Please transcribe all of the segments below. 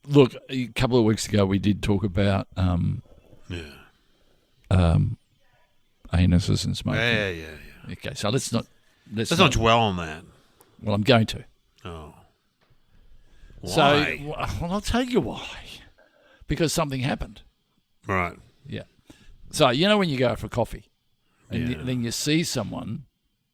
Look, a couple of weeks ago we did talk about anuses and smoking. Yeah. Okay, so let's not dwell on that. Well, I'm going to. Oh. So, Why? well, I'll tell you why. Because something happened. Right. Yeah. So, you know when you go for coffee and then you see someone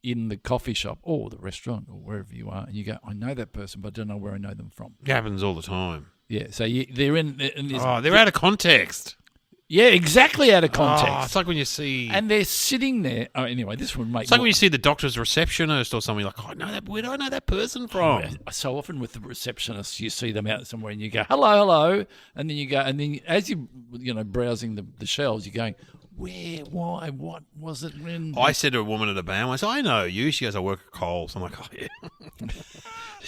in the coffee shop or the restaurant or wherever you are and you go, I know that person, but I don't know where I know them from. It happens all the time. Yeah, so they're in this... Oh, they're out of context. Yeah, exactly out of context. Oh, it's like when you see... And they're sitting there... Oh, anyway, this would make... It's like when you see the doctor's receptionist or something, like, where do I know that person from? So often with the receptionists, you see them out somewhere and you go, hello, and then you go, and then as you browsing the shelves, you're going, where, why, what was it when? I said to a woman at a band, I said, I know you. She goes, I work at Coles. I'm like, oh, yeah.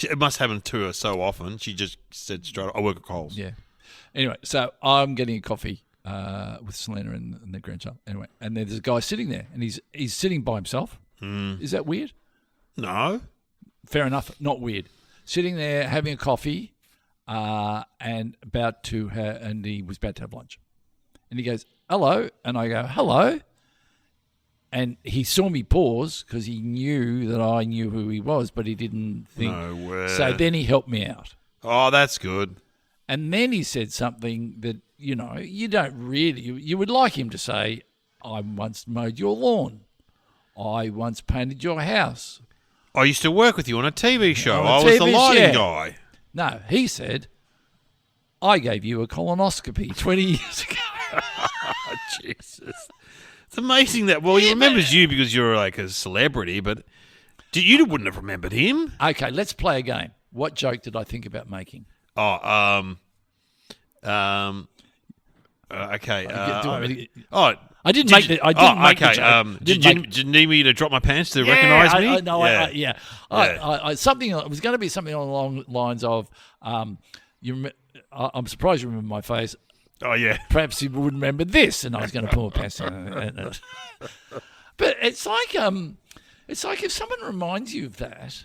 It must happen to her so often. She just said straight up, I work at Coles. Yeah. Anyway, so I'm getting a coffee with Selena and the grandchild. Anyway, and there's a guy sitting there, and he's sitting by himself. Is that weird? No. Fair enough. Not weird. Sitting there having a coffee, and he was about to have lunch, and he goes, hello, and I go, hello, and he saw me pause because he knew that I knew who he was, but he didn't think. No way. So then he helped me out. Oh, that's good. And then he said something that, you don't really, you would like him to say, I once mowed your lawn. I once painted your house. I used to work with you on a TV show. On a I was the TV lighting show. guy. No, he said, I gave you a colonoscopy 20 years ago. Oh, Jesus. It's amazing that, he remembers you because you're like a celebrity, but you wouldn't have remembered him. Okay, let's play a game. What joke did I think about making? Okay. I didn't make the. I didn't make the joke. Did you need me to drop my pants to recognise me? Something. It was going to be something along the lines of, I'm surprised you remember my face. Oh yeah. Perhaps you would remember this, and I was going to pull my pants down. But it's like if someone reminds you of that,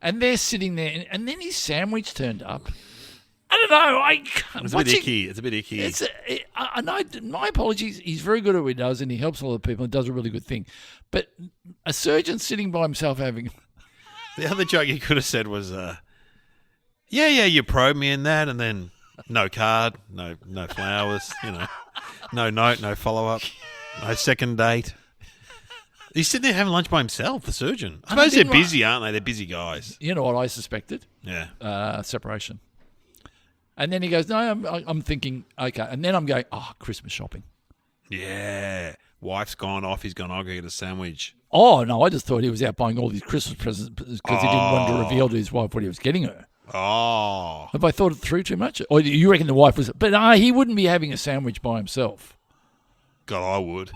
and they're sitting there, and then his sandwich turned up. I don't know. It's a bit icky. It's a bit icky. I know. My apologies. He's very good at what he does, and he helps a lot of people and does a really good thing. But a surgeon sitting by himself having... The other joke he could have said was, you probed me in that, and then no card, no flowers, no note, no follow-up, no second date. He's sitting there having lunch by himself, the surgeon. I suppose they're busy, aren't they? They're busy guys. You know what I suspected? Yeah. Separation. And then he goes, no, I'm thinking, okay. And then I'm going, Christmas shopping. Yeah. Wife's gone off. He's gone, I'll go get a sandwich. Oh, no, I just thought he was out buying all these Christmas presents because he didn't want to reveal to his wife what he was getting her. Oh. Have I thought it through too much? Or you reckon the wife was... But he wouldn't be having a sandwich by himself. God, I would.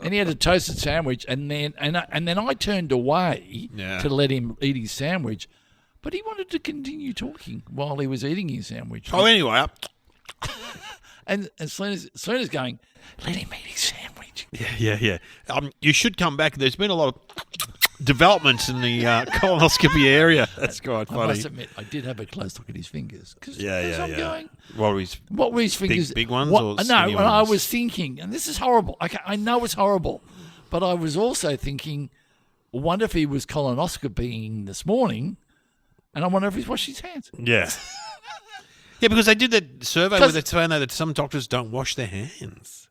And he had a toasted sandwich, and then I turned away to let him eat his sandwich. But he wanted to continue talking while he was eating his sandwich. Oh, anyway. And Selena's going, let him eat his sandwich. Yeah. You should come back. There's been a lot of developments in the colonoscopy area. That's quite funny. I must admit, I did have a close look at his fingers. Yeah. Going, what were his fingers? Big ones or skinny ones? I was thinking, and this is horrible. I know it's horrible. But I was also thinking, I wonder if he was colonoscopying this morning. And I wonder if he's washed his hands. Yeah. Yeah, because they did that survey where they're saying that some doctors don't wash their hands.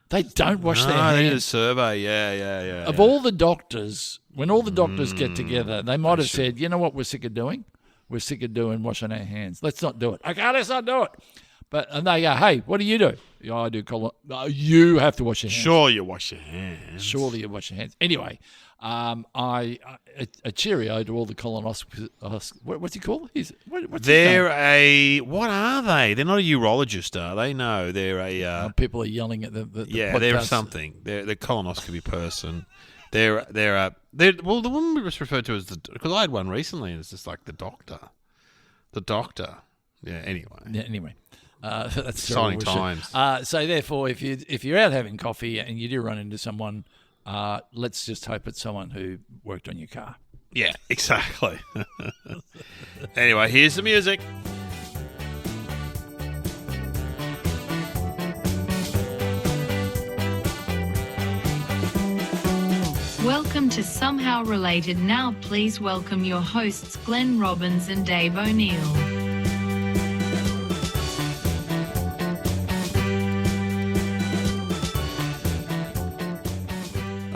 They don't wash their hands? They did a survey, yeah. Of all the doctors, when all the doctors get together, they might have said, you know what we're sick of doing? We're sick of doing washing our hands. Let's not do it. Okay, let's not do it. And they go, hey, what do you do? Yeah, I do you have to wash your hands. Sure you wash your hands. Surely you wash your hands. Anyway... a cheerio to all the colonoscopists. What's he called? What are they? They're not a urologist, are they? No, they're a... people are yelling at the podcast. They're something. They're the colonoscopy person. Well, the woman we just referred to as because I had one recently, and it's just like the doctor. The doctor. Yeah, anyway. That's exciting times. So therefore, if you're out having coffee and you do run into someone... let's just hope it's someone who worked on your car. Yeah, exactly. Anyway, here's the music. Welcome to Somehow Related. Now please welcome your hosts Glenn Robbins and Dave O'Neill.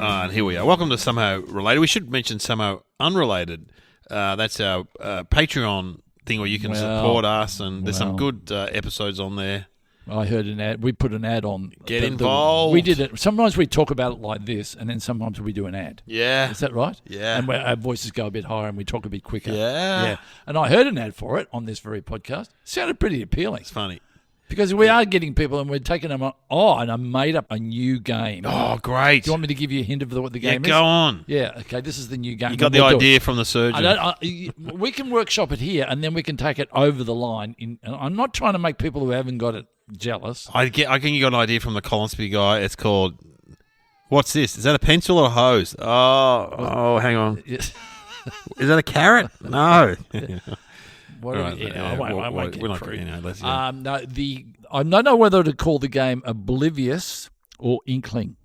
And here we are. Welcome to Somehow Related. We should mention Somehow Unrelated. That's our Patreon thing where you can support us, and there's some good episodes on there. I heard an ad. We put an ad on. Get involved. We did it. Sometimes we talk about it like this, and then sometimes we do an ad. Yeah. Is that right? Yeah. And our voices go a bit higher and we talk a bit quicker. Yeah. Yeah. And I heard an ad for it on this very podcast. Sounded pretty appealing. It's funny. Because we are getting people and we're taking them on. Oh, and I made up a new game. Oh, great. Do you want me to give you a hint of what the game is? Yeah, go on. Yeah, okay, this is the new game. You got the idea from the surgeon. We can workshop it here and then we can take it over the line. I'm not trying to make people who haven't got it jealous. I think you got an idea from the Collinsby guy. It's called, what's this? Is that a pencil or a hose? Oh, hang on. Is that a carrot? No. I won't get through. I don't know whether to call the game Oblivious or Inkling.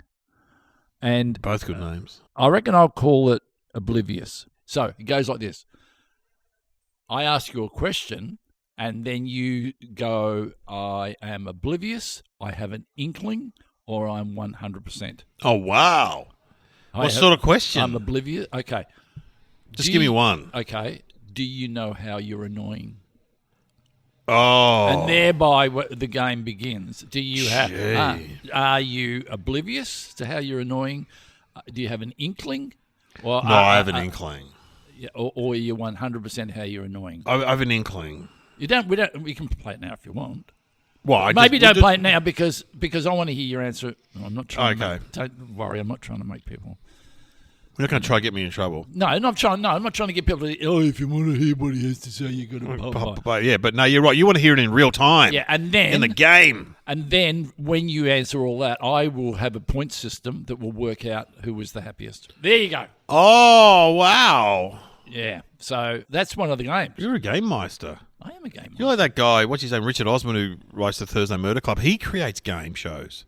And both good names. I reckon I'll call it Oblivious. So it goes like this. I ask you a question, and then you go, I am oblivious, I have an inkling, or I'm 100%. Oh, wow. What sort of question? I'm oblivious. Okay. Just give me one. Okay. Do you know how you're annoying? Oh. And thereby the game begins. Do you have? Are you oblivious to how you're annoying? Do you have an inkling? No, I have an inkling. Yeah, or are you 100% how you're annoying? I have an inkling. You don't. We don't. We can play it now if you want. Well, maybe don't play it now because I want to hear your answer. I'm not trying. Okay. Don't worry. I'm not trying to make people. You're not going to try to get me in trouble. No, I'm not trying to get people to. Oh, if you want to hear what he has to say, you got to. Yeah, but no, you're right. You want to hear it in real time. Yeah, and then in the game. And then when you answer all that, I will have a point system that will work out who was the happiest. There you go. Oh wow. Yeah. So that's one of the games. You're a game meister. I am a game meister. You're like that guy. What's his name? Richard Osman, who writes the Thursday Murder Club. He creates game shows.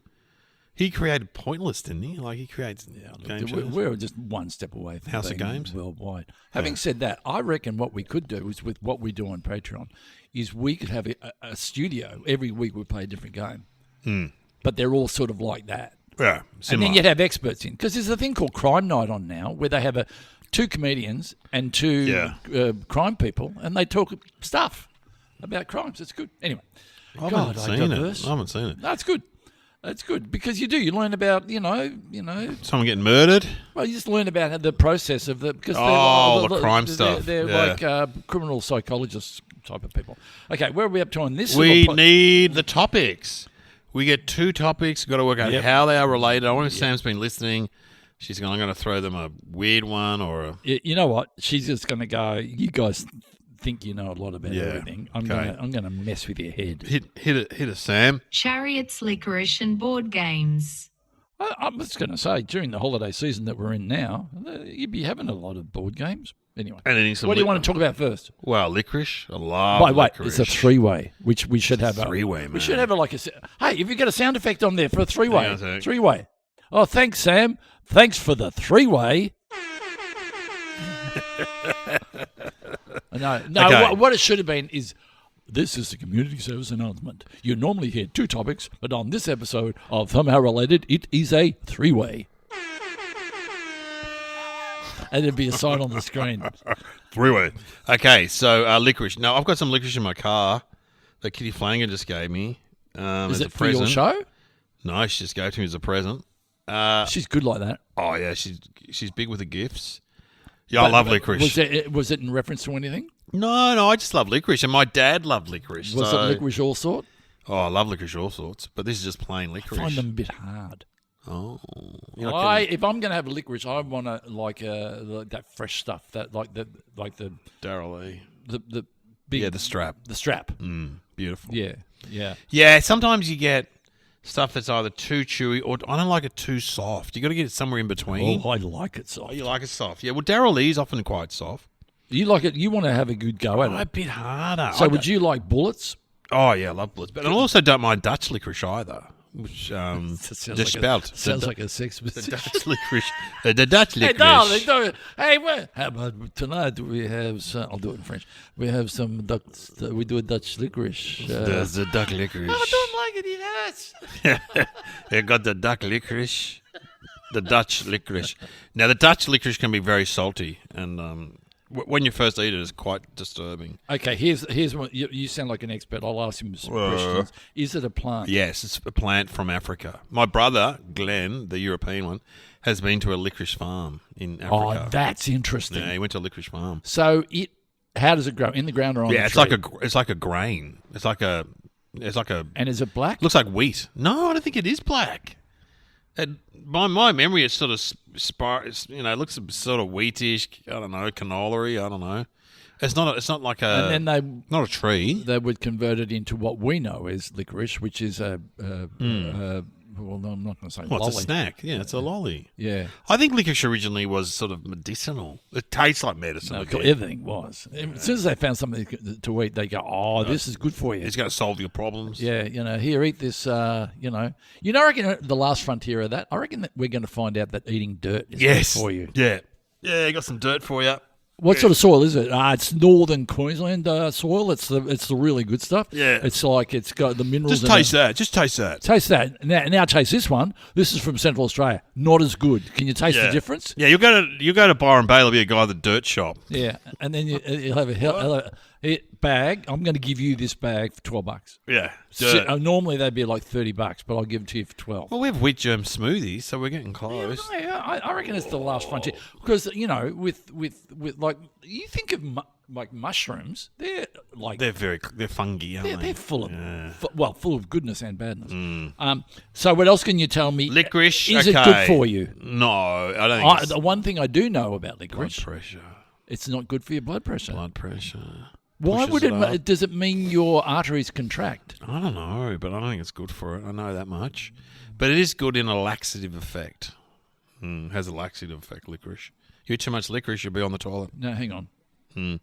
He created Pointless, didn't he? Like he creates game shows. We're just one step away from House of Games worldwide. Having said that, I reckon what we could do is with what we do on Patreon is we could have a studio every week. We play a different game, but they're all sort of like that. Yeah, similar. And then you'd have experts in because there's a thing called Crime Night on now where they have two comedians and two crime people, and they talk stuff about crimes. It's good. Anyway, I haven't seen it. No, it's good. It's good because you learn about someone getting murdered. Well, you just learn about the process of the the crime stuff. They're like criminal psychologists type of people. Okay, where are we up to on this? We need the topics. We get two topics. We've got to work out how they are related. I wonder if Sam's been listening. She's going, I'm going to throw them a weird one or a... You know what? She's just going to go, you guys think you know a lot about everything. I'm going to mess with your head. Hit it, Sam. Chariots, Liquorice and Boardgames. I was going to say, during the holiday season that we're in now, you'd be having a lot of board games. Anyway, what do you want to talk about first? Well, Liquorice. I love Liquorice. It's a three-way, which we should have. Three-way, man. We should have hey, if you get a sound effect on there for a three-way. Three-way. Oh, thanks, Sam. Thanks for the three-way. No. Okay. What it should have been is, this is the community service announcement. You normally hear two topics, but on this episode of Somehow Related, it is a three-way. And there'd be a sign on the screen. Three-way. Okay, so Liquorice. Now, I've got some Liquorice in my car that Kitty Flanagan just gave me. Is it for your show? No, she just gave it to me as a present. She's good like that. Oh, yeah, she's big with the gifts. Yeah, I love Liquorice. Was it in reference to anything? No, I just love Liquorice, and my dad loved Liquorice. Was it Liquorice all sort? Oh, I love Liquorice all sorts, but this is just plain Liquorice. I find them a bit hard. Oh, if I'm going to have a Liquorice, I want to like that fresh stuff, that like the Darryl E. the big the strap. The strap. Beautiful. Yeah. Yeah, sometimes you get stuff that's either too chewy or I don't like it too soft. You got to get it somewhere in between. Oh, I like it soft. Oh, you like it soft? Yeah. Well, Daryl Lee's often quite soft. You like it? You want to have a good go at A it. bit harder. So would you like bullets? Oh yeah, I love bullets, but I also don't mind Dutch licorice either. Which Sounds like a sex the position. Dutch licorice. The Dutch Hey, licorice. darling, how about tonight we have some, I'll do it in French. We have some Dutch, we do a Dutch licorice. There's the duck licorice. I don't like it, it hurts. You got the duck licorice, the Dutch licorice. Now the Dutch licorice can be very salty, and when you first eat it, it's quite disturbing. Okay, here's what you sound like an expert. I'll ask him some questions. Is it a plant? Yes, it's a plant from Africa. My brother Glenn, the European one, has been to a licorice farm in Africa. Oh, that's interesting. Yeah, he went to a licorice farm. So how does it grow? In the ground or on the Yeah, tree? it's like a grain. It's like a. And is it black? Looks like wheat. No, I don't think it is black. By my memory, it's sort of it looks sort of wheatish. I don't know, canola-y. I don't know. It's not like a. And then not a tree. they would convert it into what we know as licorice, which is well, no, I'm not going to say Well, lolly. it's a snack. Yeah, it's a lolly. Yeah. I think licorice originally was sort of medicinal. It tastes like medicine. No, a bit. everything was. As soon as they found something to eat, they go, "Oh, this is good for you." It's going to solve your problems. Yeah, here, eat this. I reckon the last frontier of that. I reckon that we're going to find out that eating dirt is Yes. good for you. Yeah. Yeah, I got some dirt for you. What sort of soil is it? It's northern Queensland soil. It's the really good stuff. Yeah. It's like it's got the minerals. Just in taste it. that. Just taste that. Taste that. Now taste this one. This is from Central Australia. Not as good. Can you taste the difference? Yeah, you go to Byron Bay. There'll be a guy at the dirt shop. Yeah, and then you'll have a bag. I'm going to give you this bag for $12. Yeah. So, Dirt. normally they'd be like $30, but I'll give it to you for 12. Well, we have wheat germ smoothies, so we're getting close. I reckon it's the last frontier because with like you think of like mushrooms, they're like They're fungy, aren't they're they? full of full of goodness and badness. So what else can you tell me? Licorice. Is okay. it good for you? No, I don't think it's The one thing I do know about blood licorice, pressure. it's not good for your blood pressure. Blood pressure. Why pushes would it up. Does it mean your arteries contract? I don't know, but I don't think it's good for it. I know that much. But it is good in a laxative effect. Has a laxative effect, licorice. You eat too much licorice, you'll be on the toilet. No, hang on.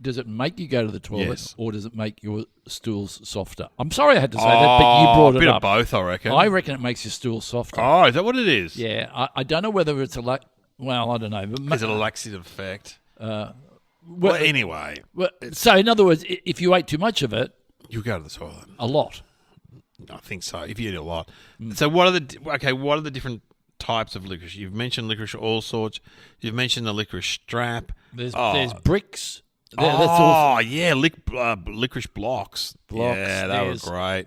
Does it make you go to the toilet, Yes. or does it make your stools softer? I'm sorry I had to say that, but you brought a it bit up. of both, I reckon. I reckon it makes your stool softer. Oh, is that what it is? Yeah, I don't know whether it's well, I don't know. But Is it a laxative effect? well, Anyway, so in other words, if you ate too much of it, you go to the toilet. a lot. I think so. If you eat a lot. So what are the different types of licorice? You've mentioned licorice all sorts. You've mentioned the licorice strap. There's bricks. That's yeah, licorice blocks. Yeah, they were great.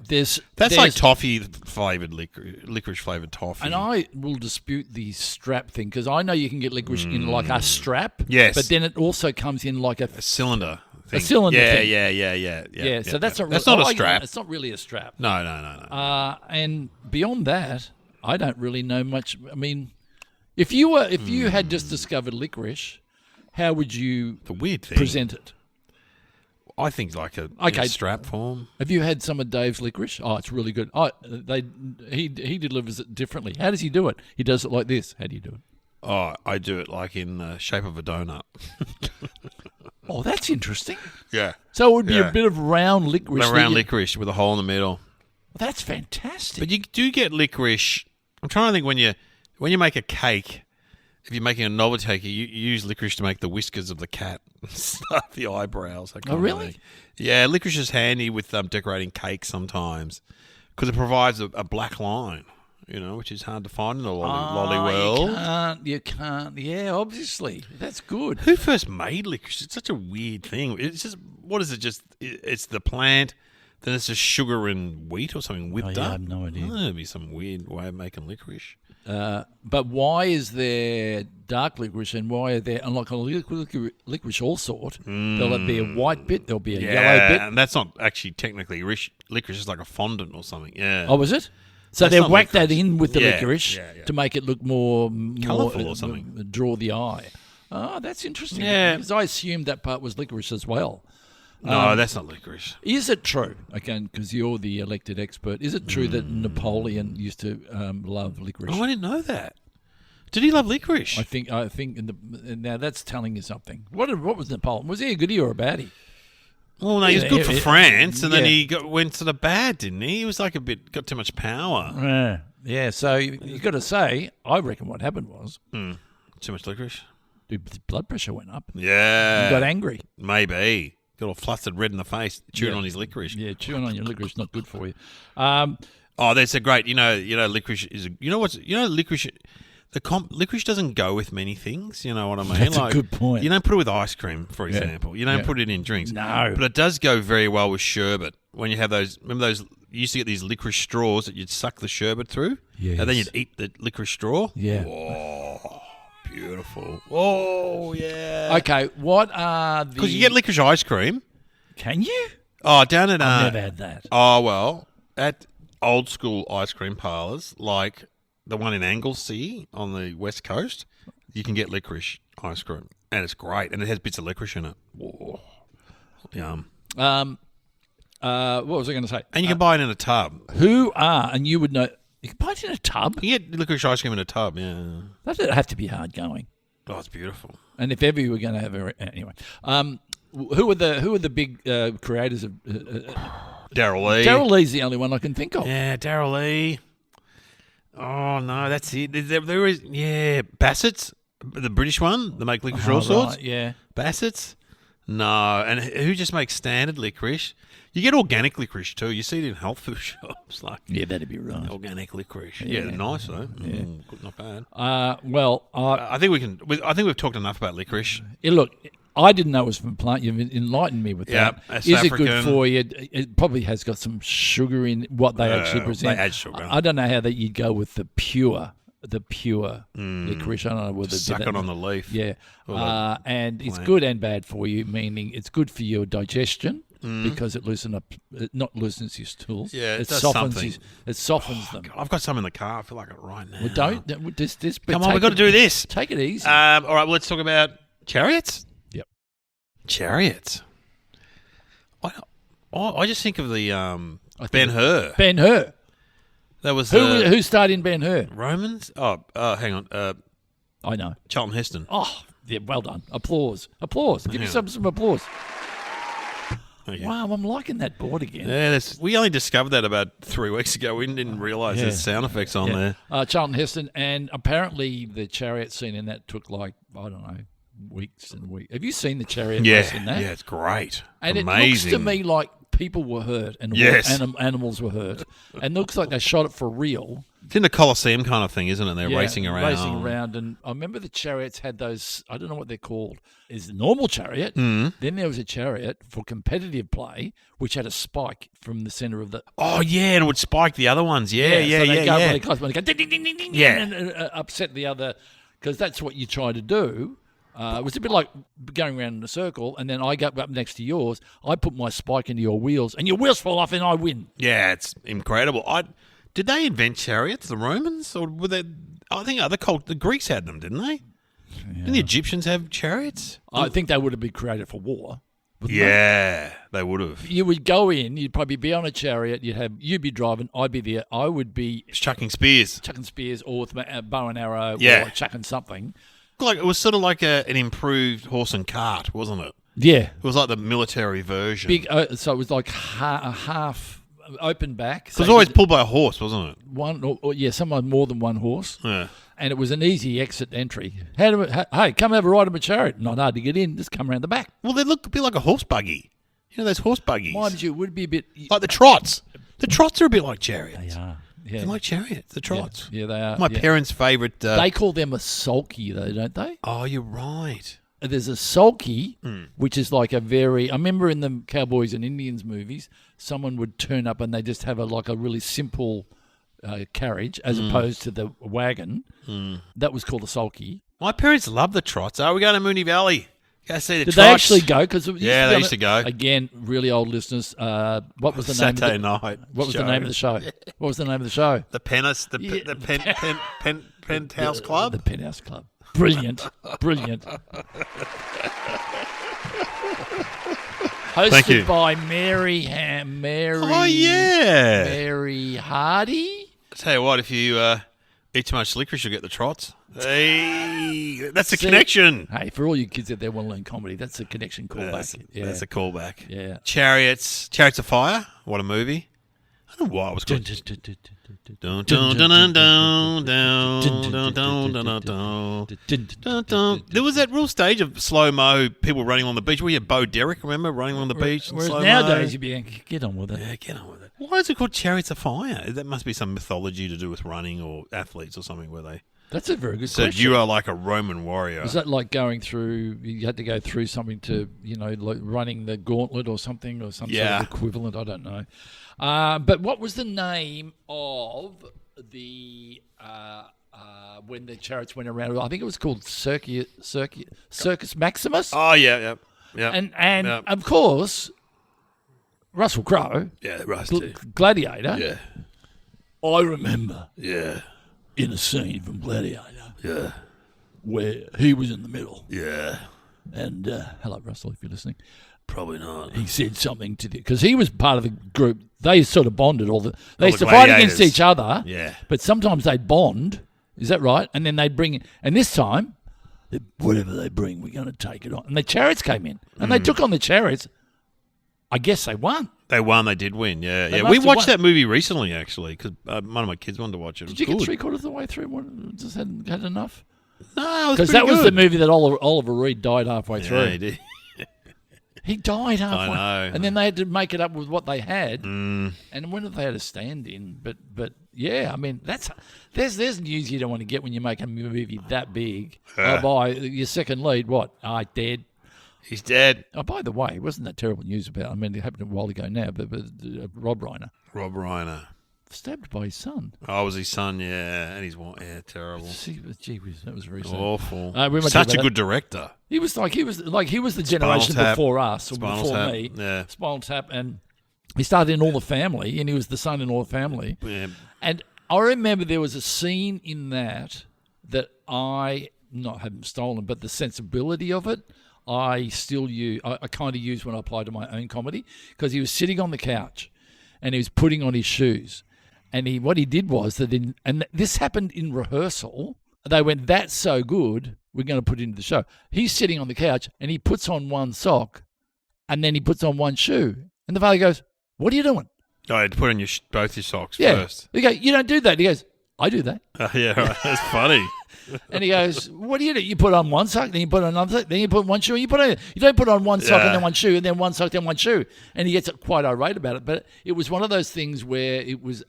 That's like toffee flavored licorice flavored toffee. And I will dispute the strap thing because I know you can get licorice in like a strap. Yes. But then it also comes in like a cylinder. Thing. A cylinder thing. Yeah. So that's not. That's not a strap. It's not really a strap. No. And beyond that, I don't really know much. I mean, if you had just discovered licorice, how would you the weird thing present it? I think like a strap form. Have you had some of Dave's licorice? Oh, it's really good. He delivers it differently. How does he do it? He does it like this. How do you do it? Oh, I do it like in the shape of a donut. Oh, that's interesting. Yeah. So it would be a bit of round licorice. Licorice with a hole in the middle. Well, that's fantastic. But you do get licorice. I'm trying to think when you make a cake, if you're making a novelty cake, you use licorice to make the whiskers of the cat, stuff, the eyebrows. That kind Oh, of really? thing. Yeah, licorice is handy with decorating cakes sometimes because it provides a black line, which is hard to find in the lolly world. You can't. Yeah, obviously. That's good. Who first made licorice? It's such a weird thing. It's just, what is it? Just, it's the plant, then it's just sugar and wheat or something whipped up. I have no idea. That'd be some weird way of making licorice. But why is there dark licorice and why are there, unlike a licorice all sort, there'll be a white bit, there'll be a yellow bit? And that's not actually technically licorice, it's like a fondant or something. Yeah. Oh, was it? So That's they not whack that licorice. in with the Yeah, licorice yeah. to make it look more Colourful or something. Draw the eye. Oh, that's interesting. Yeah. Because I assumed that part was licorice as well. No, that's not licorice. Is it true, again, because you're the elected expert, is it true that Napoleon used to love licorice? Oh, I didn't know that. Did he love licorice? I think now that's telling you something. What was Napoleon? Was he a goodie or a baddie? Well, no, he was good for France, and then yeah. he went to the bad, didn't he? He was like got too much power. Yeah, so you got to say, I reckon what happened was Too much licorice? his blood pressure went up. Yeah. He got angry. Maybe. Got all flustered red in the face, chewing on his licorice. Yeah, chewing on your licorice is not good for you. Oh, that's a great. Licorice is. Licorice. Licorice doesn't go with many things. You know what I mean? That's a good point. You don't put it with ice cream, for example. You don't put it in drinks. No. But it does go very well with sherbet. When you have those, remember those? You used to get these licorice straws that you'd suck the sherbet through. Yes. And then you'd eat the licorice straw. Yeah. Oh, beautiful. Oh, yeah. Okay, what are the... Because you get licorice ice cream. Can you? Oh, down at... I've never had that. Oh, well, at old school ice cream parlours, like the one in Anglesea on the west coast, you can get licorice ice cream. And it's great. And it has bits of licorice in it. Whoa. Yum. What was I going to say? And you can buy it in a tub. And you would know... You can buy it in a tub? You get licorice ice cream in a tub, yeah. That would have to be hard going. Oh, it's beautiful. And if ever you were going to have anyway, who are the big creators of Daryl Lee? Daryl Lee's the only one I can think of. Yeah, Daryl Lee. Oh no, that's it. There is Bassett's, the British one. They make licorice all sorts. Right, yeah, Bassett's. No, and who just makes standard licorice? You get organic licorice too. You see it in health food shops, like that'd be right. Organic licorice. Yeah, nice though. Yeah. Not bad. I think we can. I think we've talked enough about licorice. Look, I didn't know it was from plant. You've enlightened me with that. Is it good for you? It probably has got some sugar in what they actually present. They add sugar. I don't know how that you'd go with the pure licorice. I don't know whether suck it on the leaf. Yeah, and it's good and bad for you. Meaning, it's good for your digestion because it not loosens your stools. Yeah, it does softens something. It softens them. God, I've got some in the car. I feel like it right now. Well, don't this. Come on, we've got to do this. Take it easy. All right, well, let's talk about Chariots. Yep. Chariots. I just think of the Ben-Hur. Ben-Hur. That was who starred in Ben-Hur? Romans. Oh, hang on. I know. Charlton Heston. Oh, yeah, well done. Applause. Give yourself some applause. Okay. Wow, I'm liking that board again. Yeah, we only discovered that about 3 weeks ago. We didn't realise there's sound effects on there. Charlton Heston, and apparently the chariot scene in that took I don't know, weeks and weeks. Have you seen the chariot race in that? Yeah, it's great. And amazing. It looks to me like people were hurt and animals were hurt. And it looks like they shot it for real. It's in the Colosseum kind of thing, isn't it? They're racing around. And I remember the chariots had those, I don't know what they're called. There's the normal chariot. Then there was a chariot for competitive play, which had a spike from the centre of the... Oh, yeah, and it would spike the other ones. Yeah. So they go really close, but they go ding, ding, ding, ding, ding, Yeah. and upset the other, because that's what you try to do. It was a bit like going around in a circle, and then I go up next to yours. I put my spike into your wheels, and your wheels fall off, and I win. Yeah, it's incredible. Did they invent chariots, the Romans, or were they? I think the Greeks had them, didn't they? Yeah. Didn't the Egyptians have chariots? I think they would have been created for war. Yeah, they would have. You would go in, you'd probably be on a chariot, you'd be driving, I would be chucking spears, or with a bow and arrow, or chucking something. Like it was sort of like an improved horse and cart, wasn't it? Yeah, it was like the military version. Big, so it was like a half open back. So it was always pulled by a horse, wasn't it? One, someone more than one horse. Yeah, and it was an easy exit entry. Hey, come have a ride on my chariot. Not hard to get in. Just come around the back. Well, they look a bit like a horse buggy. You know those horse buggies. Mind you, it would be a bit like the trots. The trots are a bit like chariots. They are. Yeah. They're like chariots, the trots. Yeah, they are. My parents' favourite... they call them a sulky, though, don't they? Oh, you're right. There's a sulky, which is like I remember in the Cowboys and Indians movies, someone would turn up and they just have a really simple carriage as opposed to the wagon. That was called a sulky. My parents love the trots. Oh, we're going to Moonee Valley. Go see the trots. Did they actually go? They used to go. Again, really old listeners. What was the Saturday name? night. What was the name of the show? What was the name of the show? The Penthouse Club. The Penthouse Club. Brilliant. Hosted by Mary Oh, yeah. Mary Hardy. I tell you what, if you eat too much licorice, you'll get the trots. Hey, that's a connection. Hey, for all you kids out there want to learn comedy, that's a connection callback. That's a callback. Yeah. Chariots of Fire. What a movie. I don't know why it was called. There was that real stage of slow-mo, people running on the beach. We had Bo Derek, remember, running on the beach. Whereas slow-mo. nowadays, you'd be get on with it. Yeah, get on with it. Why is it called Chariots of Fire? That must be some mythology to do with running or athletes or something where they That's a very good said question. you are like a Roman warrior. Is that like going through, you had to go through something to, like running the gauntlet or something, or some sort of equivalent? I don't know. But what was the name of the, when the Chariots went around? I think it was called Circus Maximus. Oh, yeah. And of course, Russell Crowe. Yeah, Rusty. Gladiator. Yeah. I remember Yeah. in a scene from Gladiator Yeah. where he was in the middle. Yeah. And hello, Russell, if you're listening. Probably not. He said something to because he was part of the group. They sort of bonded they used the to fight gladiators. against each other. Yeah. But sometimes they'd bond. Is that right? And then they'd bring, and this time, whatever they bring, we're going to take it on. And the Chariots came in, and they took on the Chariots. I guess they won. They won. They did win. Yeah. They Yeah. must We have watched won. that movie recently, actually, because one of my kids wanted to watch it. It Did was you get good. 3/4 of the way through? Just had enough? No, Because that was the movie that Oliver Reed died halfway through. Yeah, he did. He died halfway. I know. And then they had to make it up with what they had. Mm. And when they had a stand-in. But yeah, I mean, there's news you don't want to get when you make a movie that big. By your second lead, what? Dead. He's dead. Oh, by the way, it wasn't that terrible news about. I mean, it happened a while ago now. But Rob Reiner Rob Reiner. stabbed by his son. Oh, it was his son, yeah. And his wife. Yeah, terrible. Gee whiz, that was very sad. Awful. We might Such talk a about good director. He was the generation Tap. before us or Spinal before Tap, me. yeah. Spinal Tap, and he started in All the Family, and he was the son in All the Family. Yeah. And I remember there was a scene in that I not haven't stolen, but the sensibility of it, I still use. I kind of use when I apply to my own comedy, because he was sitting on the couch, and he was putting on his shoes, and what he did was and this happened in rehearsal. They went, "That's so good, we're going to put it into the show." He's sitting on the couch, and he puts on one sock, and then he puts on one shoe, and the father goes, "What are you doing?" Oh, I had to put on both your socks Yeah. first. They go, "You don't do that." He goes, "I do that." Yeah, right. That's funny. And he goes, "What do? You put on one sock, then you put on another sock, then you put one shoe, and you don't put on one sock and then one shoe, and then one sock, then one shoe." And he gets quite irate about it. But it was one of those things where it was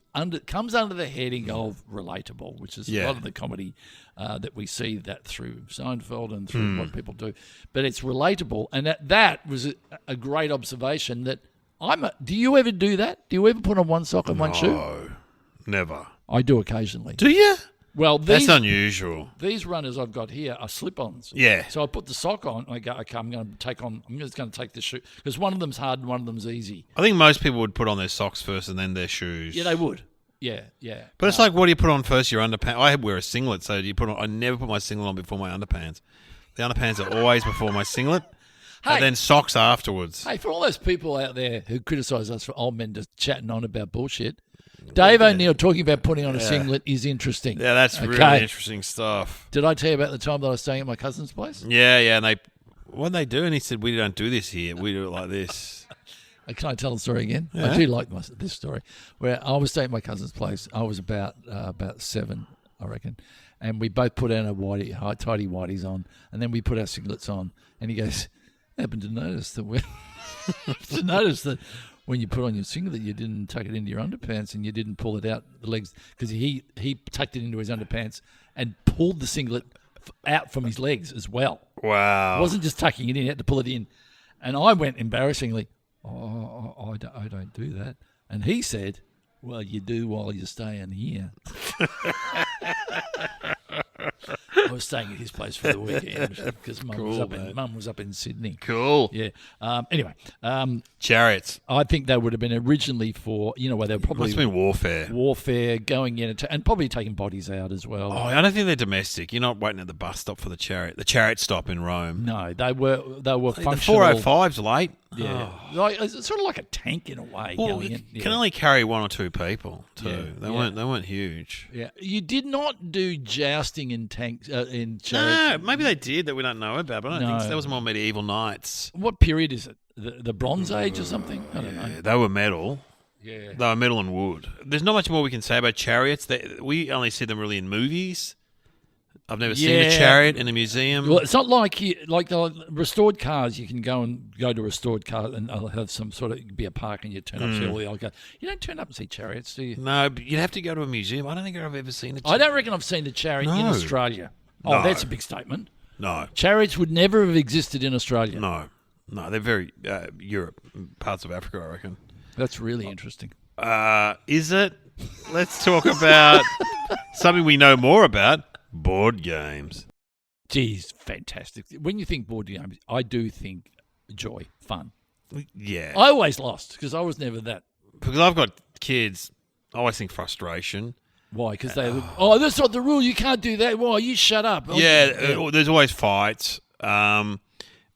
comes under the heading of relatable, which is a lot of the comedy that we see that through Seinfeld and through what people do. But it's relatable, and that was a great observation. That do you ever do that? Do you ever put on one sock and one shoe? No, never. I do occasionally. Do you? Well, That's unusual. These runners I've got here are slip-ons. Yeah. So I put the sock on. And I go, okay, I'm just going to take the shoe, because one of them's hard and one of them's easy. I think most people would put on their socks first and then their shoes. Yeah, they would. Yeah. But it's like, what do you put on first? Your underpants. I wear a singlet, so I never put my singlet on before my underpants. The underpants are always before my singlet, and then socks afterwards. Hey, for all those people out there who criticise us for old men just chatting on about bullshit, Dave O'Neill talking about putting on a singlet is interesting. Yeah, that's really interesting stuff. Did I tell you about the time that I was staying at my cousin's place? Yeah, and what they do? And he said, "We don't do this here. We do it like this." Can I tell the story again? Yeah. I do like this story. Where I was staying at my cousin's place. I was about 7, I reckon. And we both put our tidy whities on, and then we put our singlets on. And he goes, "I happened to notice that when you put on your singlet, you didn't tuck it into your underpants and you didn't pull it out the legs," because he tucked it into his underpants and pulled the singlet out from his legs as well. Wow. It wasn't just tucking it in; he had to pull it in. And I went embarrassingly, "Oh, I don't do that." And he said, "Well, you do while you're staying here." I was staying at his place for the weekend because Mum was up in Sydney. Cool. Yeah. Anyway, Chariots. I think they would have been originally for, where they were probably Must have been warfare. Going in and probably taking bodies out as well. Oh, I don't think they're domestic. You're not waiting at the bus stop for the chariot stop in Rome. No, they were functional. The 405's late. Yeah, it's sort of like a tank in a way. Well, going in. it can only carry 1 or 2 people too. Yeah. They weren't huge. Yeah, you did not do jousting in tanks in chariots. No, maybe they did that we don't know about. But I don't think so. That was more medieval knights. What period is it? The Bronze Age or something? I don't know. They were metal. Yeah, they were metal and wood. There's not much more we can say about chariots. We only see them really in movies. I've never seen a chariot in a museum. Well, it's not like the restored cars. You can go to a restored car and I'll have some sort of be a park and you turn up and see all the old cars. You don't turn up and see chariots, do you? No, but you'd have to go to a museum. I don't think I've ever seen a chariot. I don't reckon I've seen a chariot in Australia. Oh, No. that's a big statement. No. Chariots would never have existed in Australia. No, they're very Europe, parts of Africa, I reckon. That's really interesting. Is it? Let's talk about something we know more about. Board games. Geez, fantastic. When you think board games, I do think joy, fun. Yeah. I always lost because I was never that. Because I've got kids, I always think frustration. Why? Because that's not the rule. You can't do that. Why? You shut up. There's always fights. And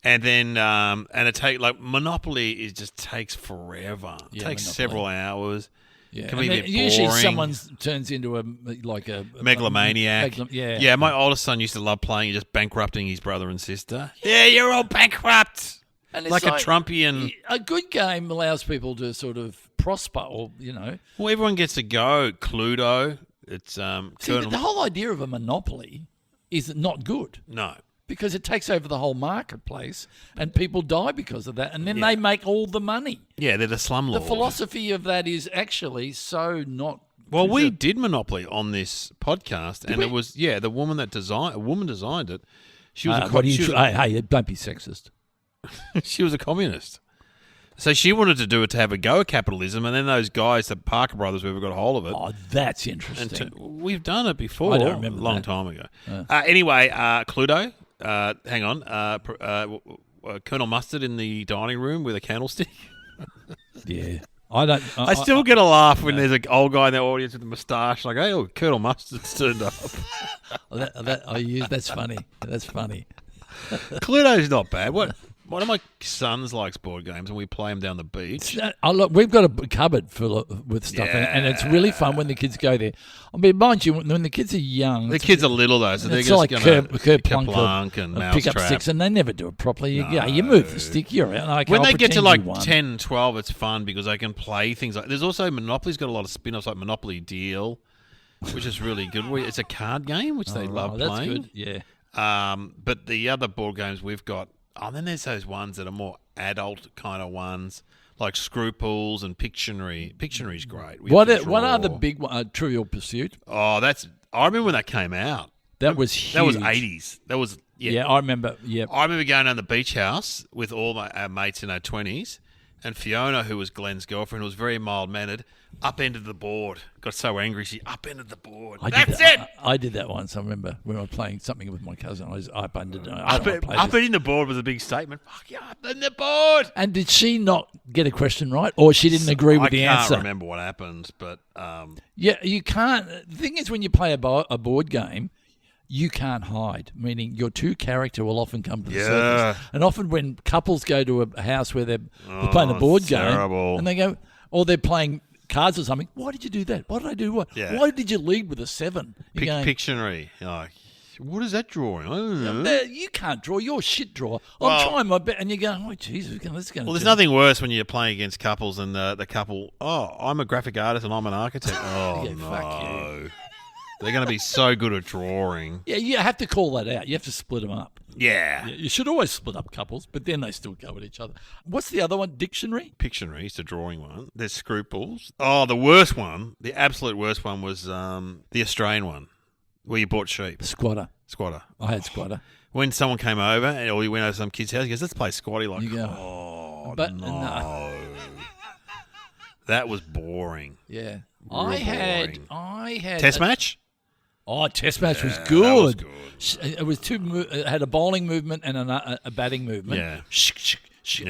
then Monopoly, it just takes forever. It takes several hours. Yeah. Can be a bit usually boring. someone turns into a megalomaniac. Yeah. My oldest son used to love playing, just bankrupting his brother and sister. Yeah, you're all bankrupt. And it's like a Trumpian. A good game allows people to sort of prosper, or Well, everyone gets to go. Cluedo. It's the whole idea of a monopoly is not good. No. Because it takes over the whole marketplace and people die because of that. And then they make all the money. Yeah, they're the slumlords. The philosophy of that is actually so not... Well, we did Monopoly on this podcast, and it was, the woman that designed it. She was hey, don't be sexist. She was a communist. So she wanted to do it to have a go at capitalism, and then those guys, the Parker Brothers, whoever got a hold of it. Oh, that's interesting. We've done it before. I don't remember a long time ago. Anyway, Cluedo. Hang on. Colonel Mustard in the dining room with a candlestick. Yeah. I still get a laugh when there's an old guy in the audience with a moustache, like, hey, Colonel Mustard's turned up. That's funny. That's funny. Cluedo's not bad. One of my sons likes board games, and we play them down the beach. Look, we've got a cupboard full with stuff, and it's really fun when the kids go there. I mean, mind you, when the kids are young... The kids are little, though, so they're it's just like going to Kerplunk and pick up sticks, and they never do it properly. You move the stick, you're out. When they get to like 10, 12, it's fun because they can play things like... There's also Monopoly's got a lot of spin-offs, like Monopoly Deal, which is really good. It's a card game, which they love playing. That's good, yeah. But the other board games we've got... Oh, then there's those ones that are more adult kind of ones, like Scruples and Pictionary. Pictionary's great. What are the big ones? Trivial Pursuit? Oh, I remember when that came out. That was huge. That was 80s. That was... Yeah, I remember. Yeah, I remember going down the beach house with all my mates in our 20s, and Fiona, who was Glenn's girlfriend, was very mild-mannered, upended the board. Got so angry, she upended the board. That's it! I did that once. I remember when I was playing something with my cousin. I was upended. Upending the board was a big statement. Fuck you, upend the board! And did she not get a question right, or she didn't agree with the answer? I can't remember what happened, but... Yeah, you can't... The thing is, when you play a board game... You can't hide, meaning your two character will often come to the surface. And often when couples go to a house where they're playing a board game and they go, or they're playing cards or something, why did you do that? Why did I do what? Yeah. Why did you lead with a 7? Pictionary. Like, what is that drawing? I don't know. You can't draw. You're a shit drawer. I'm trying my best. And you go, oh, Jesus, this is going to... Well, there's nothing worse when you're playing against couples and the couple, I'm a graphic artist and I'm an architect. Oh, yeah, fuck you. They're going to be so good at drawing. Yeah, you have to call that out. You have to split them up. Yeah. You should always split up couples, but then they still go at each other. What's the other one? Dictionary? Pictionary is the drawing one. There's Scruples. Oh, the worst one, the absolute worst one was the Australian one, where you bought sheep. Squatter. I had Squatter. When someone came over, or we went over to some kid's house, he goes, let's play Squatty. Like, no. That was boring. Yeah. I had Test match? Oh, Test match was that good. was good. It was it had a bowling movement and a batting movement. Yeah.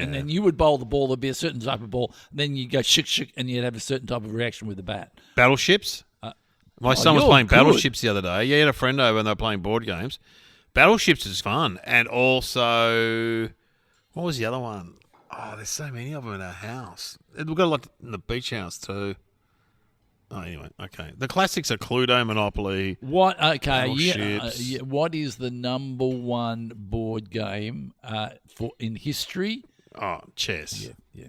And then you would bowl the ball. There'd be a certain type of ball. And then you go shik, and you'd have a certain type of reaction with the bat. Battleships? My son was you're playing good. Battleships the other day. Yeah, he had a friend over and they were playing board games. Battleships is fun. And also, what was the other one? Oh, there's so many of them in our house. We've got a lot in the beach house too. Oh, anyway, okay. The classics are Cluedo, Monopoly. What? Okay, Battleships. what is the number one board game in history? Oh, chess. Yeah.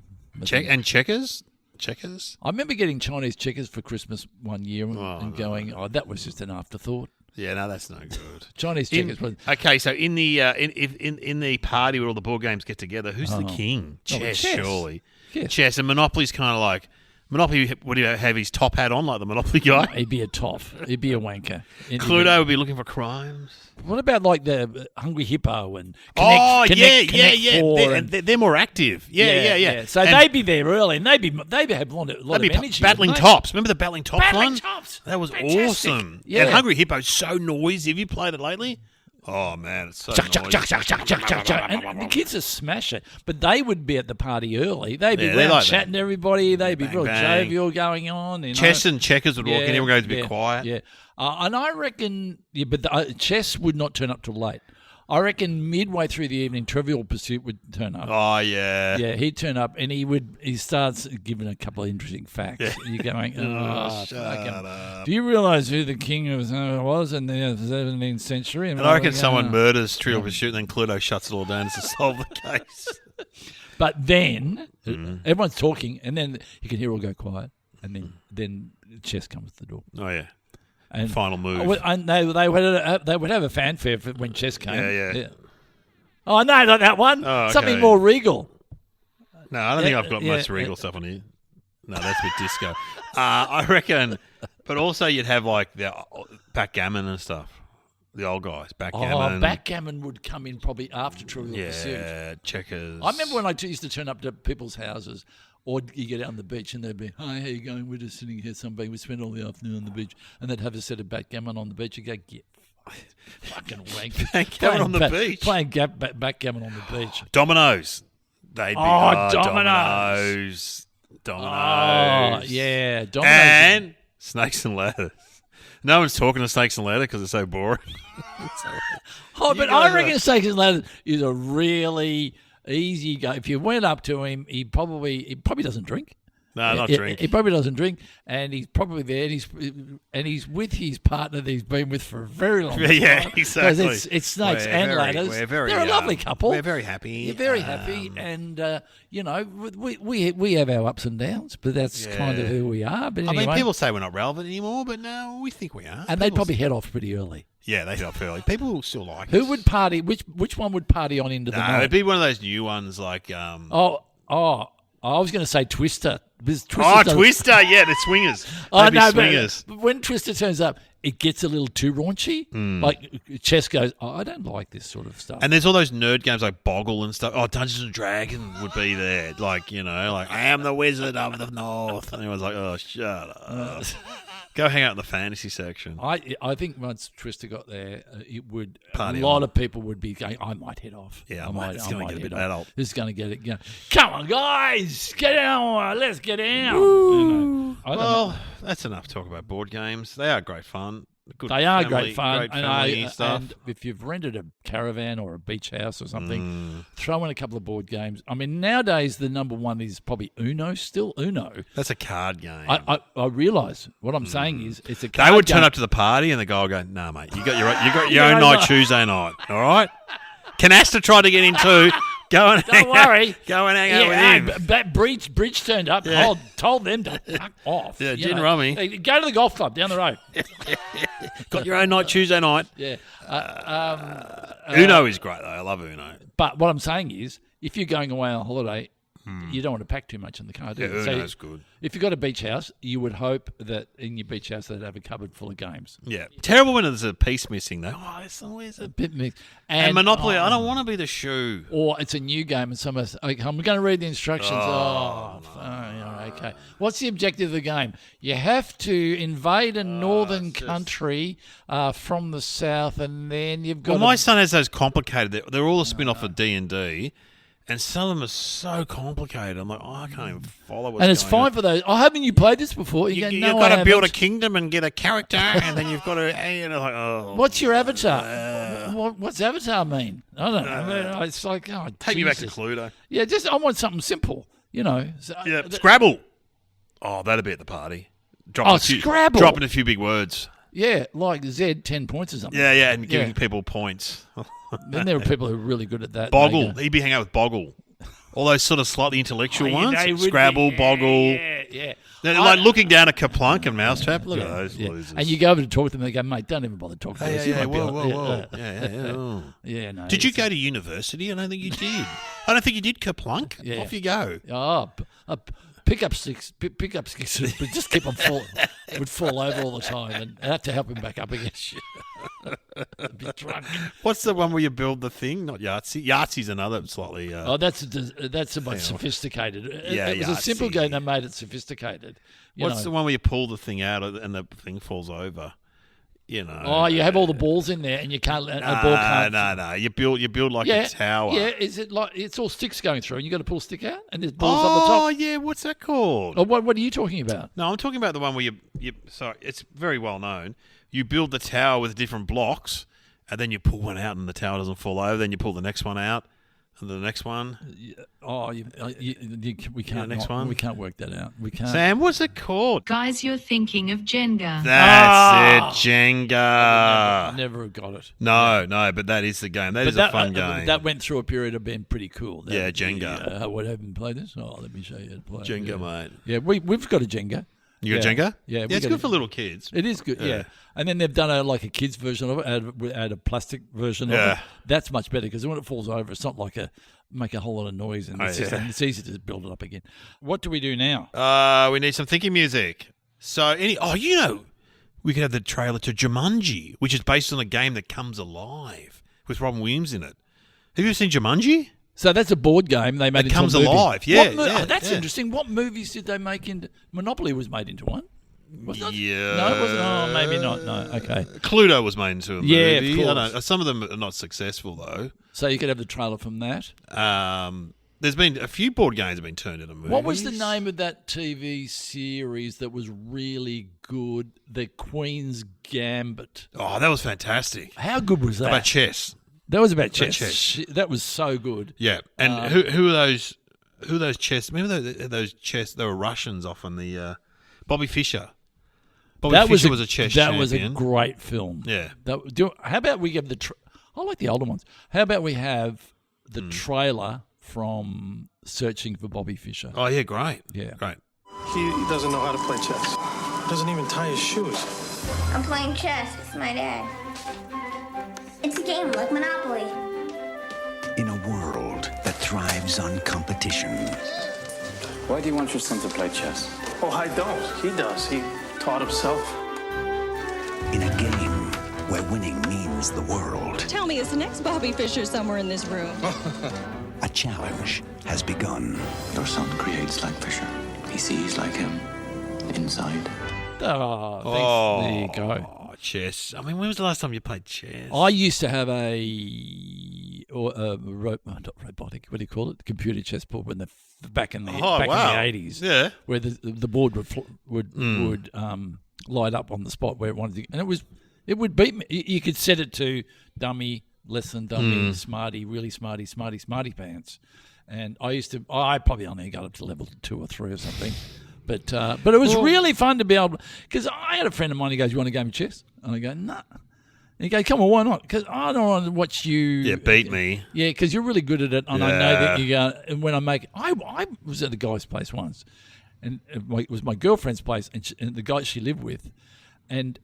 And checkers? Checkers? I remember getting Chinese checkers for Christmas one year and going, that was just an afterthought. Yeah, no, that's no good. Chinese checkers. Okay, so in the in the party where all the board games get together, who's the king? Chess, surely. Yes. Chess, and Monopoly's kind of like Monopoly. Would he have his top hat on like the Monopoly guy? He'd be a toff. He'd be a wanker. Cluedo would be looking for crimes. What about like the Hungry Hippo and Connect yeah. and They're more active. Yeah. So And they'd be there early, and they'd have a lot of energy. battling wouldn't they? tops. Remember the battling tops Battling one? Tops. That was Fantastic. awesome. Yeah. And Hungry Hippo's so noisy. Have you played it lately? Oh man, it's so Chuck. noisy. And the kids are smashing. But they would be at the party early. They'd be Yeah, they around like chatting to everybody. They'd be Bang, real bang. jovial going on. You know? Chess and checkers would walk in. Everyone goes to be quiet. Yeah. And I reckon, but chess would not turn up till late. I reckon midway through the evening, Trivial Pursuit would turn up. Oh yeah. Yeah, he'd turn up and he starts giving a couple of interesting facts. Yeah. You're going, Shut fucking. up. Do you realise who the king of was in the 17th century? And I reckon someone murders Trivial Pursuit and then Cluedo shuts it all down to solve the case. But then everyone's talking, and then you can hear all go quiet, and then chess comes to the door. Oh yeah. And Final move. And they would have a fanfare when chess came. Yeah. Oh no, not that one. Oh, okay. Something more regal. No, I don't think I've got much yeah. regal stuff on here. No, that's a bit disco. I reckon, but also you'd have like the backgammon and stuff. The old guys, backgammon. Oh, backgammon would come in probably after Trivial Pursuit. Yeah, checkers. I remember when I used to turn up to people's houses, or you get out on the beach and they'd be, "Hi, how you going? We're just sitting here. Somebody we spend all the afternoon on the beach," and they'd have a set of backgammon on the beach. You go, "Get fucking wank." Backgammon on the beach. Playing backgammon on the beach. Dominoes. They'd be dominoes. Dominoes. Oh yeah, dominoes. And snakes and ladders. No one's talking to snakes and ladders because it's so boring. But I reckon snakes and ladders is a really easy go. If you went up to him, he probably doesn't drink. No, not drink. He probably doesn't drink, and he's probably there, and he's with his partner that he's been with for a very long time. Yeah, exactly. Because it's snakes and ladders. They're a lovely couple. We're very happy. You're very happy, and we have our ups and downs, but that's kind of who we are. But anyway, I mean, people say we're not relevant anymore, but no, we think we are. and they'd probably head off pretty early. Yeah, they head off early. People will still like Who us. would party? Which one would party on into the No, night? it'd be one of those new ones like. I was going to say Twister. Twister. Twister, yeah, the swingers. Oh, They'd be no, swingers. but when Twister turns up, it gets a little too raunchy. Like, chess goes, I don't like this sort of stuff. And there's all those nerd games like Boggle and stuff. Oh, Dungeons and Dragons would be there. Like, like, I am the Wizard of the North. And everyone's like, oh, shut up. Go hang out in the fantasy section. I think once Twister got there, it would Party a lot on. of people would be going, I might head off. Yeah, I might it's going to get a bit head off. adult. This is going to get it going. Come on, guys, get down. Let's get down. I don't know. Well, that's enough talk about board games. They are great fun. Good They are family- great fun, Great family stuff. and if you've rented a caravan or a beach house or something, throw in a couple of board games. I mean, nowadays the number one is probably Uno. Still Uno. That's a card game. I realise what I'm saying is it's a card They would turn game. up to the party and the guy would go, "Nah, mate, you got your own night Tuesday night, all right?" Canasta tried to get in too. Go and Don't worry. Go and hang out with him. But Bridge turned up. Yeah. Told them to fuck off. Yeah, You gin know, rummy. Go to the golf club down the road. Got your own night Tuesday night. Yeah. Uno is great though. I love Uno. But what I'm saying is, if you're going away on holiday, you don't want to pack too much in the car, do Yeah, you? So Uno's good. if you've got a beach house, you would hope that in your beach house they'd have a cupboard full of games. Yeah, terrible when there's a piece missing though. Oh, it's always A a bit mixed. and Monopoly. I don't want to be the shoe. Or it's a new game and someone's, I'm going to read the instructions. Okay. What's the objective of the game? You have to invade a northern country from the south, and then you've got. Well, my son has those complicated. They're all a spin off of D&D, and some of them are so complicated. I'm like, I can't even follow what's and it's going fine on. for those. Oh, haven't you played this before? You've No, got I to build a haven't." kingdom and get a character, and then you've got to. And like, oh, What's your avatar? What's avatar mean? I don't know. It's like, oh, take me back to Jesus. Cluedo. Yeah, just I want something simple. So, Yeah, Scrabble. Oh, that'd be at the party. Scrabble. Dropping a few big words. Yeah, like Z, 10 points or something. Yeah, and giving people points. Then there are people who are really good at that. Boggle. He'd be hanging out with Boggle. All those sort of slightly intellectual ones. they would Scrabble, be. Boggle. Yeah. They're like looking down at Kaplunk and Mousetrap. Look at those Yeah. losers. And you go over to talk to them, they go, mate, don't even bother talking to us. You might be whoa. like- Yeah. Yeah, no. Did you go to university? I don't think you did. I don't think you did, Kaplunk. Yeah. Off you go. Pick up sticks, but just keep on falling. Would fall over all the time, and I have to help him back up again. Be drunk. What's the one where you build the thing? Not Yahtzee. Yahtzee's another slightly. That's a much sophisticated. It was a simple Yahtzee. game that made it sophisticated. What's the one where you pull the thing out and the thing falls over? You have all the balls in there, and you can't. A ball can't. No. You build like a tower. Yeah, is it like it's all sticks going through, and you got to pull a stick out, and there's balls up the top? Oh yeah, what's that called? Oh, what are you talking about? No, I'm talking about the one where you. Sorry, it's very well known. You build the tower with different blocks, and then you pull one out, and the tower doesn't fall over. Then you pull the next one out, and the next one. We can't. next one? We can't work that out. We can't. Sam, what's it called? Guys, you're thinking of Jenga. That's it, Jenga. Never got it. No, but that is the game. That is a fun game. That went through a period of being pretty cool. Yeah, Jenga. What haven't played this? Oh, let me show you how to play it. Jenga, mate. Yeah, we've got a Jenga. You got Jenga? Yeah, it's good for little kids. It is good, yeah. And then they've done a kids version of it, add a plastic version of it. That's much better because when it falls over, it's not like make a whole lot of noise, and it's easy to build it up again. What do we do now? We need some thinking music. So, we could have the trailer to Jumanji, which is based on a game that comes alive with Robin Williams in it. Have you ever seen Jumanji? So that's a board game they made It into comes a movie. alive, yeah. That's interesting. What movies did they make into? Monopoly was made into one. Wasn't it? Yeah. No, it wasn't. Oh, maybe not. No. Okay. Cluedo was made into a movie. Yeah, of I course. know, some of them are not successful though. So you could have the trailer from that. There's been a few board games have been turned into movies. What was the name of that TV series that was really good? The Queen's Gambit. Oh, that was fantastic. How good was that? About chess. That was about chess. chess. That was so good. Yeah, and who are those? Who are those chess? Remember those chess? They were Russians off on the Bobby Fischer. Bobby Fischer was a chess champion. That was a great film. Yeah. How about we give I like the older ones. How about we have the trailer from Searching for Bobby Fischer? Oh yeah, great. Yeah, great. He doesn't know how to play chess. Doesn't even tie his shoes. I'm playing chess with my dad. It's a game like Monopoly. In a world that thrives on competition. Why do you want your son to play chess? Oh, I don't. He does. He taught himself. In a game where winning means the world. Tell me, is the next Bobby Fischer somewhere in this room? A challenge has begun. Your son creates like Fisher. He sees like him inside. Oh, thanks. There you go. Chess. I mean, when was the last time you played chess? I used to have not robotic. What do you call it? Computer chessboard when back in the 80s. Yeah, where the board would light up on the spot where it wanted to, and it would beat me. You could set it to dummy, less than dummy, smarty, really smarty pants. And I probably only got up to level 2 or 3 or something. But it was really fun to be able, because I had a friend of mine who goes, "You want a game of chess?" And I go, "Nah." And he goes, "Come on, why not?" Because I don't want to watch you. Yeah, beat me. Yeah, because you're really good at it, and I know that you go. And when I was at a guy's place once, and it was my girlfriend's place, and the guy she lived with, and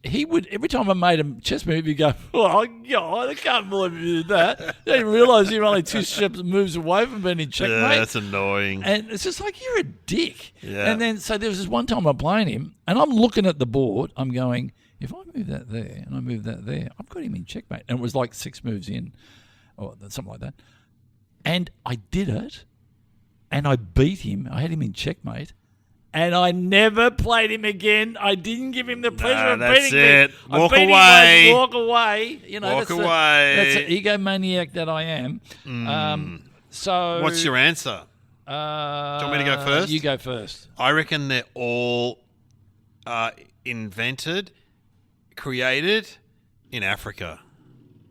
he would, every time I made a chess move, he'd go, "Oh God, I can't believe you did that." I didn't realise you were only 2 moves away from being in checkmate. Yeah, that's annoying. And it's just like, you're a dick. Yeah. And then, so there was this one time I'm playing him, and I'm looking at the board, I'm going, if I move that there, and I move that there, I've got him in checkmate. And it was like 6 moves in, or something like that. And I did it, and I beat him. I had him in checkmate. And I never played him again. I didn't give him the pleasure of beating it. me. Walk I beat away. Him, walk away. You know, Walk away. That's the egomaniac that I am. So, What's your answer? Do you want me to go first? You go first. I reckon they're all invented, created in Africa.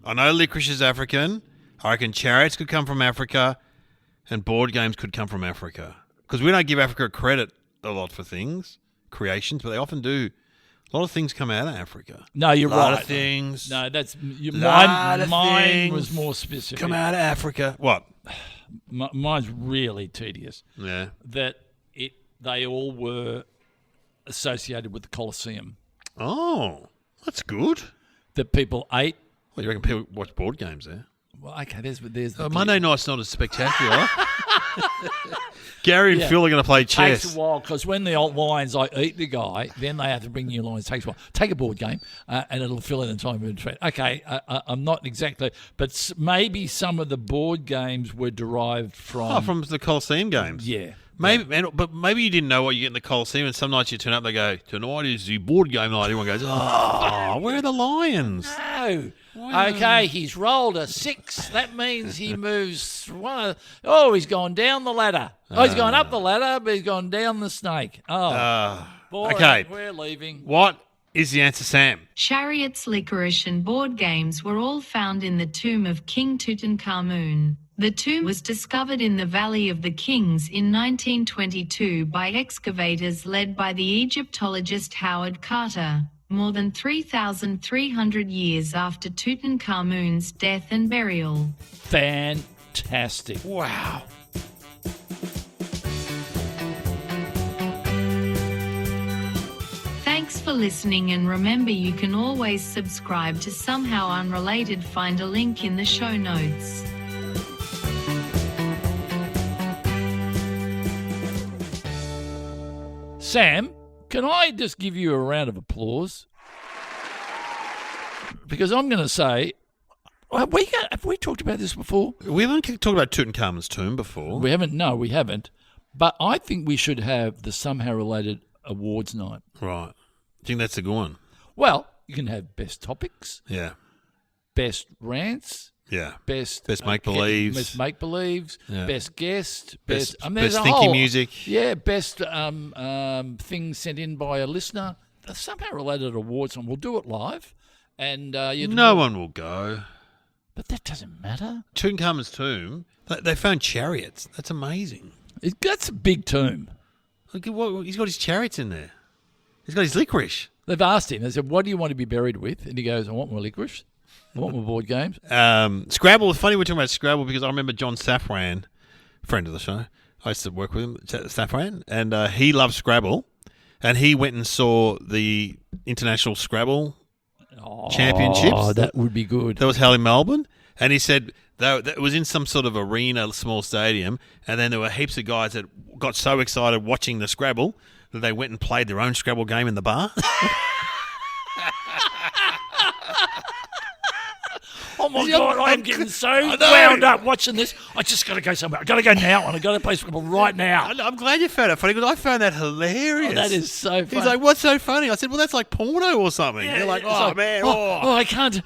I know Liquorice is African. I reckon Chariots could come from Africa, and Boardgames could come from Africa. Because we don't give Africa credit a lot for things, creations, but they often do. A lot of things come out of Africa. No, you're right. A lot of things. No, that's Lot of mine things was more specific. come out of Africa. What? Mine's really tedious. Yeah. That they all were associated with the Colosseum. Oh, that's good. That people ate. Well, you reckon people watch board games there? Well, okay, there's the Monday night's not as spectacular. Gary and Phil are going to play chess. Takes a while because when the old lions eat the guy, then they have to bring new lions. Takes a while. Take a board game and it'll fill in the time in between. Okay, I'm not exactly, but maybe some of the board games were derived from the Colosseum games. Yeah. Maybe, but maybe you didn't know what you get in the Colosseum, and some nights you turn up, they go, tonight is the board game night. Everyone goes, where are the lions? No. Okay, he's rolled a 6. That means he moves one. He's gone down the ladder. He's gone up the ladder, but he's gone down the snake. Boy, okay. We're leaving. What is the answer, Sam? Chariots, Liquorice and board games were all found in the tomb of King Tutankhamun. The tomb was discovered in the Valley of the Kings in 1922 by excavators led by the Egyptologist Howard Carter, more than 3,300 years after Tutankhamun's death and burial. Fantastic. Wow. Thanks for listening, and remember you can always subscribe to Somehow Unrelated. Find a link in the show notes. Sam, can I just give you a round of applause? Because I'm going to say, have we talked about this before? We haven't talked about Tutankhamun's tomb before. We haven't. No, we haven't. But I think we should have the Somehow Related Awards night. Right. I think that's a good one. Well, you can have best topics, Yeah. best rants, Yeah. best make-believes. best make-believes, Yeah. best guest, Best there's a thinky whole- music. Yeah, best things sent in by a listener. The Somehow Related Awards, and we'll do it live. And No one will go. But that doesn't matter. Tutankhamun's tomb, they found chariots. That's amazing. That's a big tomb. Look at what he's got his chariots in there. He's got his licorice. They've asked him. They said, "What do you want to be buried with?" And he goes, "I want my licorice. I want my board games." Scrabble. It's funny we're talking about Scrabble because I remember John Safran, friend of the show. I used to work with him, Safran, and he loves Scrabble. And he went and saw the International Scrabble Championships. Oh, that would be good. That was held in Melbourne. And he said that it was in some sort of arena, small stadium, and then there were heaps of guys that got so excited watching the Scrabble that they went and played their own Scrabble game in the bar. Oh my God, I'm getting so wound up watching this. I just got to go somewhere. I got to go now, and I got to play Scrabble right now. I'm glad you found it funny because I found that hilarious. Oh, that is so funny. He's like, "What's so funny?" I said, "Well, that's like porno or something." Yeah, You're like, it's "Oh man, I can't.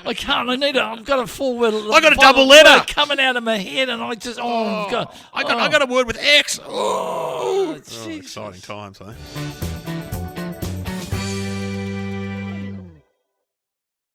I can't. I need it. I've got a full word. I got a double letter coming out of my head, and I just, I got a word with X." Oh, Exciting times, eh?